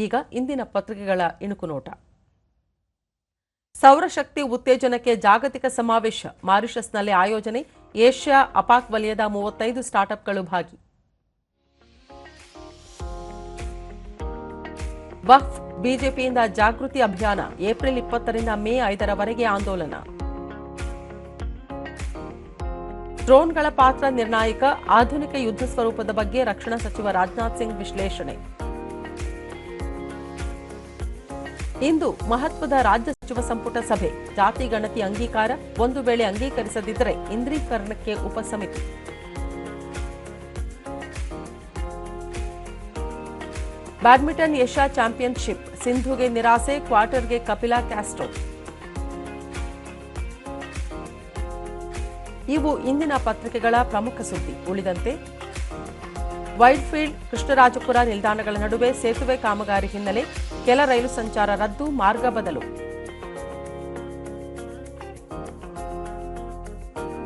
ಈಗ ಇಂದಿನ ಪತ್ರಿಕೆಗಳ ಇಣುಕು ನೋಟ. ಸೌರಶಕ್ತಿ ಉತ್ತೇಜನಕ್ಕೆ ಜಾಗತಿಕ ಸಮಾವೇಶ ಮಾರಿಷಸ್ನಲ್ಲಿ ಆಯೋಜನೆ. ಏಷ್ಯಾ ಅಪಾಕ್ ವಲಯದ 35 ಸ್ಟಾರ್ಟ್ಅಪ್ಗಳು ಭಾಗಿ. ವಕ್ಫ್ ಬಿಜೆಪಿಯಿಂದ ಜಾಗೃತಿ ಅಭಿಯಾನ. ಏಪ್ರಿಲ್ 20ರಿಂದ ಮೇ 5ರವರೆಗೆ ಆಂದೋಲನ. ಡ್ರೋನ್ಗಳ ಪಾತ್ರ ನಿರ್ಣಾಯಕ. ಆಧುನಿಕ ಯುದ್ಧ ಸ್ವರೂಪದ ಬಗ್ಗೆ ರಕ್ಷಣಾ ಸಚಿವ ರಾಜನಾಥ್ ಸಿಂಗ್ ವಿಶ್ಲೇಷಣೆ. ಇಂದು ಮಹತ್ವದ ರಾಜ್ಯ ಸಚಿವ ಸಂಪುಟ ಸಭೆ. ಜಾತಿ ಗಣತಿ ಅಂಗೀಕಾರ. ಒಂದು ವೇಳೆ ಅಂಗೀಕರಿಸದಿದ್ದರೆ ಇಂದ್ರೀಕರಣಕ್ಕೆ ಉಪಸಮಿತಿ. Badminton Asia championship. ಸಿಂಧುಗೆ ನಿರಾಸೆ. ಕ್ವಾರ್ಟರ್ಗೆ ಕಪಿಲಾ ಕ್ಯಾಸ್ಟ್ರೋ. ಇವು ಇಂದಿನ ಪತ್ರಿಕೆಗಳ ಪ್ರಮುಖ ಸುದ್ದಿ. ಉಳಿದಂತೆ ವೈಟ್ಫೀಲ್ಡ್, ಕೃಷ್ಣರಾಜಪುರ ನಿಲ್ದಾಣಗಳ ನಡುವೆ ಸೇತುವೆ ಕಾಮಗಾರಿ ಹಿನ್ನೆಲೆ ಕೆಲ ರೈಲು ಸಂಚಾರ ರದ್ದು. ಮಾರ್ಗ ಬದಲು.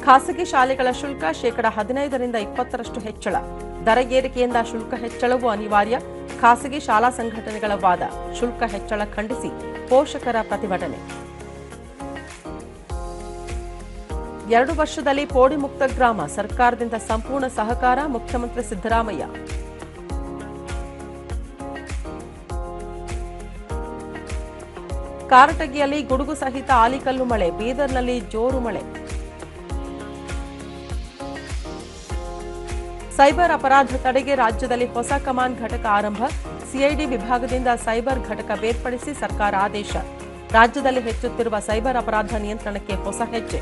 ಖಾಸಗಿ ಶಾಲೆಗಳ ಶುಲ್ಕ ಶೇಕಡ 15ರಿಂದ 20ರಷ್ಟು ಹೆಚ್ಚಳ. ದರ ಏರಿಕೆಯಿಂದ ಶುಲ್ಕ ಹೆಚ್ಚಳವೂ ಅನಿವಾರ್ಯ. ಖಾಸಗಿ ಶಾಲಾ ಸಂಘಟನೆಗಳ ವಾದ. ಶುಲ್ಕ ಹೆಚ್ಚಳ ಖಂಡಿಸಿ ಪೋಷಕರ ಪ್ರತಿಭಟನೆ. 2 ವರ್ಷದಲ್ಲಿ ಪೋಡಿ ಮುಕ್ತ ಗ್ರಾಮ. ಸರ್ಕಾರದಿಂದ ಸಂಪೂರ್ಣ ಸಹಕಾರ. ಮುಖ್ಯಮಂತ್ರಿ ಸಿದ್ದರಾಮಯ್ಯ. ಕಾರಟಗಿಯಲ್ಲಿ ಗುಡುಗು ಸಹಿತ ಆಲಿಕಲ್ಲು ಮಳೆ. ಬೀದರ್ನಲ್ಲಿ ಜೋರು ಮಳೆ. ಸೈಬರ್ ಅಪರಾಧ ತಡೆಗೆ ರಾಜ್ಯದಲ್ಲಿ ಹೊಸ ಕಮಾಂಡ್ ಘಟಕ ಆರಂಭ. ಸಿಐಡಿ ವಿಭಾಗದಿಂದ ಸೈಬರ್ ಘಟಕ ಬೇರ್ಪಡಿಸಿ ಸರ್ಕಾರ ಆದೇಶ. ರಾಜ್ಯದಲ್ಲಿ ಹೆಚ್ಚುತ್ತಿರುವ ಸೈಬರ್ ಅಪರಾಧ ನಿಯಂತ್ರಣಕ್ಕೆ ಹೊಸ ಹೆಜ್ಜೆ.